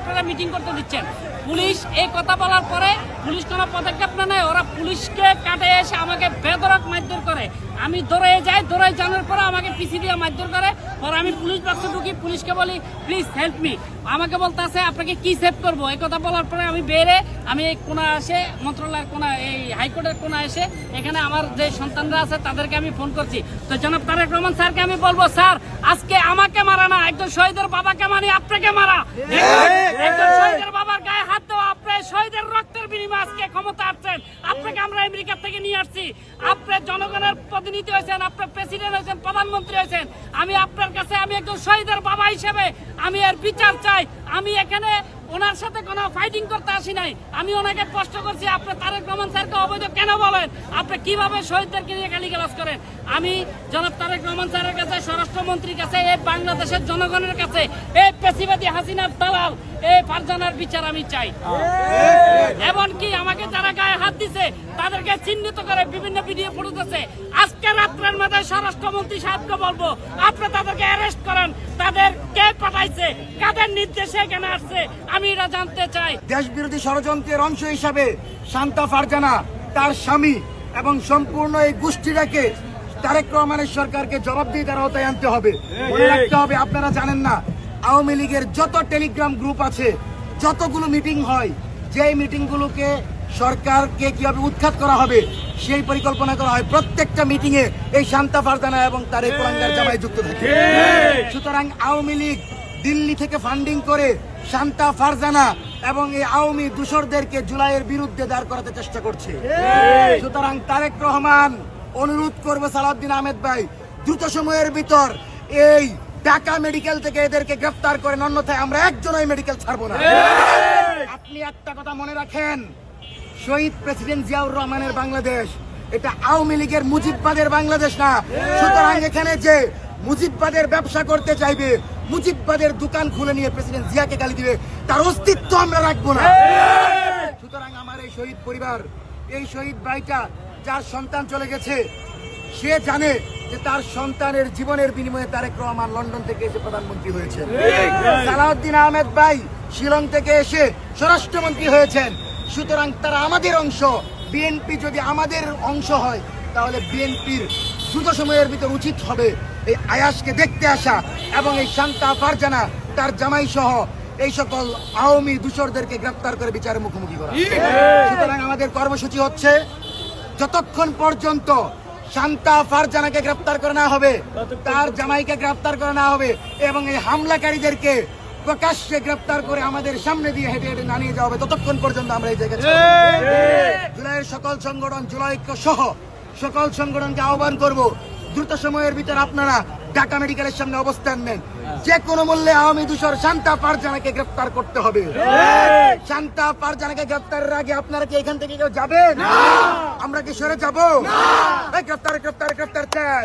আপনারা মিটিং করতে দিচ্ছেন? পুলিশ এই কথা বলার পরে পুলিশ কোনো পদক্ষেপ না নেয়, ওরা পুলিশকে কাটে এসে আমাকে বেধড়ক মারধর করে। আমি দৌড়ে যাই, দৌড়ে জানার পরে আমাকে পিছিয়ে দিয়ে মারধর করে। পরে আমি পুলিশ বাক্সে ঢুকি, পুলিশকে বলি প্লিজ হেল্প মি। আমাকে বলতে আছে আপনাকে কি সেভ করবো। এই কথা বলার পরে আমি বেরে আমি এই কোনা এসে মন্ত্রণালয়ের কোনা, এই হাইকোর্টের কোনা এসে এখানে আমার যে সন্তানরা আছে তাদেরকে আমি ফোন করছি। তো জনাব তারেক রহমান স্যারকে আমি বলবো, স্যার আজকে আমাকে মারা না, একজন শহীদের বাবাকে মানি আপনাকে মারা। একজন শহীদের বাবার গায়ে হাত দেওয়া, আপনি শহীদের রক্তের বিনিময়ে আজকে ক্ষমতা আসছেন। আপনাকে আমরা আমেরিকা থেকে নিয়ে আসছি, আপনি জনগণের প্রতিনিধি হয়েছেন, আপনি প্রেসিডেন্ট হয়েছেন, প্রধানমন্ত্রী হয়েছেন। আমি আপনার কাছে আমি একজন শহীদের বাবা হিসেবে আমি এর বিচার চাই। আমি এখানে ওনার সাথে কোনো ফাইটিং করতে আসি নাই। আমি ওনাকে প্রশ্ন করছি আপনি তারেক রহমান স্যারকে অবৈধ কেন বলেন, আপনি কিভাবে শহীদদেরকে নিয়ে গালিগালাজ করেন। আমি জনাব তারেক রহমান স্যারের কাছে, স্বরাষ্ট্রমন্ত্রীর কাছে, এই বাংলাদেশের জনগণের কাছে, এই পেশিবাদী হাসিনার দালাল এই ফারজানার বিচার আমি চাই। এমনকি আমাকে যারা গায়ে হাত দিছে তাদেরকে চিহ্নিত করে বিভিন্ন ভিডিও ফুটেছে। আজকে রাত্রের মধ্যে স্বরাষ্ট্রমন্ত্রী সাহেবকে বলবো আপনি তাদেরকে অ্যারেস্ট করেন। তাদের কে পাঠাইছে, কাদের নির্দেশে এখানে আসছে, আমি এটা জানতে চাই। দেশ বিরোধী ষড়যন্ত্রের অংশ হিসাবে শান্তা ফারজানা, তার স্বামী এবং সম্পূর্ণ এই গোষ্ঠীটাকে তারেক রহমানের সরকারকে জবাবদিহিতার আওতায় আনতে হবে। মনে রাখতে হবে, আপনারা জানেন না আওয়ামী লীগের যত টেলিগ্রাম গ্রুপ আছে, যতগুলো মিটিং হয়, যেই মিটিংগুলোকে সরকারকে কিভাবে উৎখাত করা হবে সেই পরিকল্পনা করা হয়, প্রত্যেকটা মিটিং এ এই শান্তা ফারজানা এবং তার এই কোরআনগার জামাই যুক্ত থাকে। সুতরাং আওয়ামী লীগ দিল্লি থেকে ফান্ডিং করে শান্তা ফারজানা এবং এই আওয়ামী দূষরদেরকে জুলাইয়ের বিরুদ্ধে দাঁড় করাতে চেষ্টা করছে। সুতরাং তারেক রহমান অনুরোধ করবো সালাউদ্দিন আহমেদ ভাই, দ্রুত সময়ের ভিতর এই ঢাকা মেডিকেল থেকে এদেরকে গ্রেফতার করেন, অন্যথায় আমরা একজনই মেডিকেল ছাড়বো না। আপনি একটা কথা মনে রাখেন, শহীদ প্রেসিডেন্ট জিয়াউর রহমানের বাংলাদেশ, এটা আওয়ামী লীগের মুজিববাদের বাংলাদেশ না। সুতরাং এখানে যে মুজিববাদের ব্যবসা করতে চাইবে, মুজিববাদের দোকান খুলে নিয়ে প্রেসিডেন্ট জিয়াকে গালি দিবে, তার অস্তিত্ব আমরা রাখবো না। সুতরাং আমার এই শহীদ পরিবার, এই শহীদ ভাইটা যার সন্তান চলে গেছে, সে জানে যে তার সন্তানের জীবনের বিনিময়ে তারেক রহমান লন্ডন থেকে এসে প্রধানমন্ত্রী হয়েছেন। সালাউদ্দিন আহমেদ ভাই শিলং থেকে এসে স্বরাষ্ট্রমন্ত্রী হয়েছেন। সুতরাং তারা আমাদের অংশ। বিএনপি যদি আমাদের অংশ হয় তাহলে বিএনপির দ্রুত সময়ের ভিতর উচিত হবে এই আয়াসকে দেখতে আসা এবং এই শান্তা ফারজানা তার জামাই সহ এই সকল আওয়ামী দূষরদেরকে গ্রেফতার করে বিচারের মুখোমুখি করা। সুতরাং আমাদের কর্মসূচি হচ্ছে, যতক্ষণ পর্যন্ত শান্তা ফারজানাকে গ্রেফতার করে না হবে, তার জামাইকে গ্রেফতার করে না হবে এবং এই হামলাকারীদেরকে প্রকাশ্যে গ্রেফতার করে আমাদের সামনে দিয়ে হেঁটে হেঁটে না নিয়ে যাওয়া হবে, ততক্ষণ পর্যন্ত আমরা এই জায়গায় জুলাইয়ের সকল সংগঠন, জুলাই ঐক্য সহ সকল সংগঠনকে আহ্বান করব, দ্রুত সময়ের ভিতর আপনারা ঢাকা মেডিকেলের সামনে অবস্থান নেন। যে কোনো মূল্যে আওয়ামী দূষর শান্তা ফারজানাকে গ্রেফতার করতে হবে। শান্তা ফারজানাকে গ্রেফতারের আগে আপনারা কি এখান থেকে কেউ যাবেন? আমরা কি সরে যাবো? গ্রেফতার গ্রেফতার গ্রেফতার চাই।